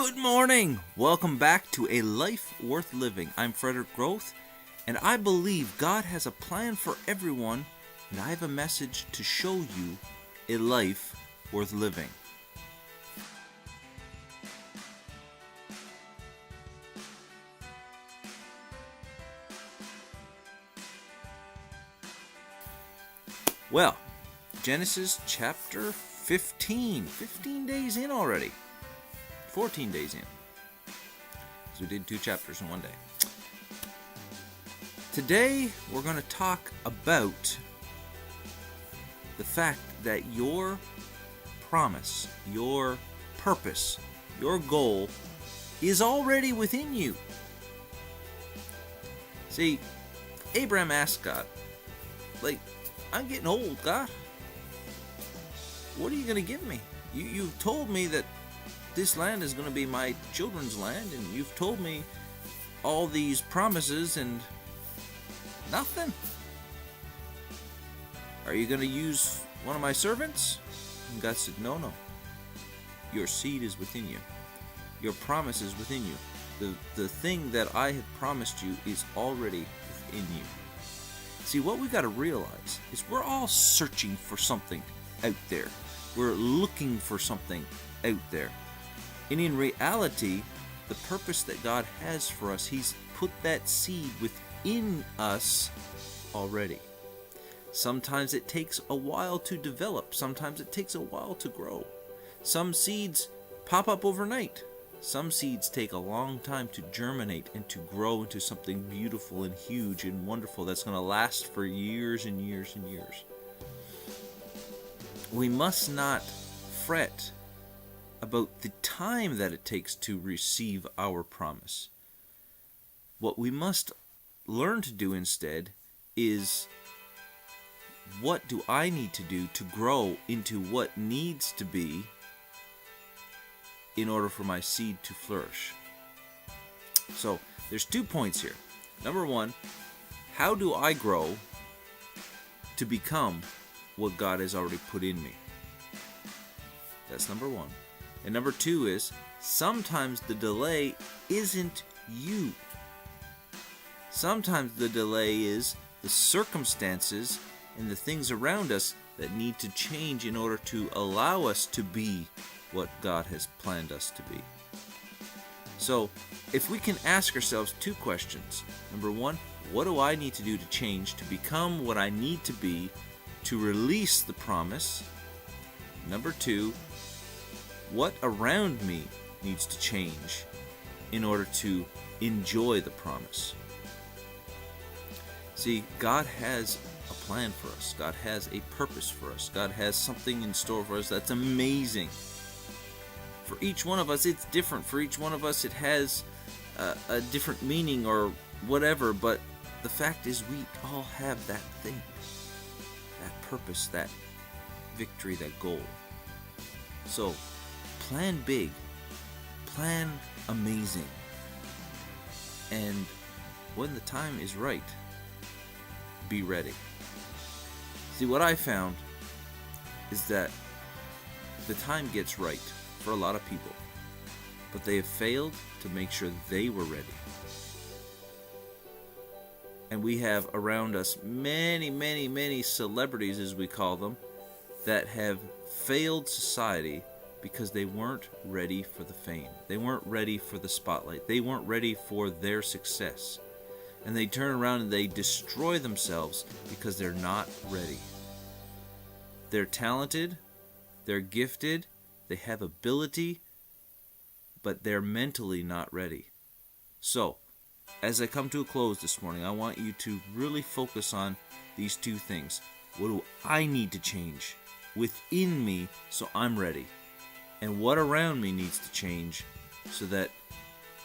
Good morning! Welcome back to A Life Worth Living. I'm Frederick Groth, and I believe God has a plan for everyone, and I have a message to show you a life worth living. Well, Genesis chapter 15. 15 days in already. 14 days in. So we did 2 chapters in one day. Today, we're going to talk about the fact that your promise, your purpose, your goal is already within you. See, Abraham asked God, I'm getting old, God. What are you going to give me? You've told me that this land is going to be my children's land, and you've told me all these promises and nothing. Are you going to use one of my servants? And God said, no. Your seed is within you. Your promise is within you. The thing that I have promised you is already within you. See, what we got to realize is we're all searching for something out there. We're looking for something out there. And in reality, the purpose that God has for us, He's put that seed within us already. Sometimes it takes a while to develop. Sometimes it takes a while to grow. Some seeds pop up overnight. Some seeds take a long time to germinate and to grow into something beautiful and huge and wonderful that's going to last for years and years and years. We must not fret about the time that it takes to receive our promise. What we must learn to do instead is, what do I need to do to grow into what needs to be in order for my seed to flourish? So there's 2 points here. Number 1, how do I grow to become what God has already put in me? That's number 1. And number 2 is, sometimes the delay isn't you. Sometimes the delay is the circumstances and the things around us that need to change in order to allow us to be what God has planned us to be. So, if we can ask ourselves 2 questions. Number 1, what do I need to do to change to become what I need to be to release the promise? Number 2, what around me needs to change in order to enjoy the promise? See, God has a plan for us. God has a purpose for us. God has something in store for us that's amazing. For each one of us, it's different. For each one of us, it has a different meaning or whatever, but the fact is we all have that thing, that purpose, that victory, that goal. So, plan big, plan amazing, and when the time is right, be ready. See, what I found is that the time gets right for a lot of people, but they have failed to make sure they were ready. And we have around us many celebrities, as we call them, that have failed society because they weren't ready for the fame. They weren't ready for the spotlight. They weren't ready for their success. And they turn around and they destroy themselves because they're not ready. They're talented, they're gifted, they have ability, but they're mentally not ready. So, as I come to a close this morning, I want you to really focus on these 2 things. What do I need to change within me so I'm ready? And what around me needs to change so that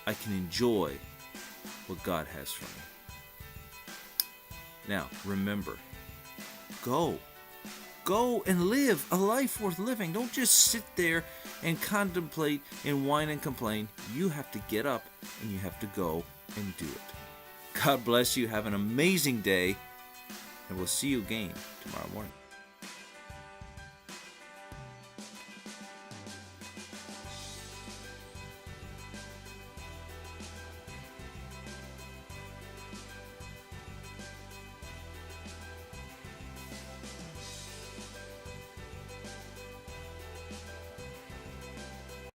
I can enjoy what God has for me? Now, remember, go and live a life worth living. Don't just sit there and contemplate and whine and complain. You have to get up and you have to go and do it. God bless you. Have an amazing day, and we'll see you again tomorrow morning.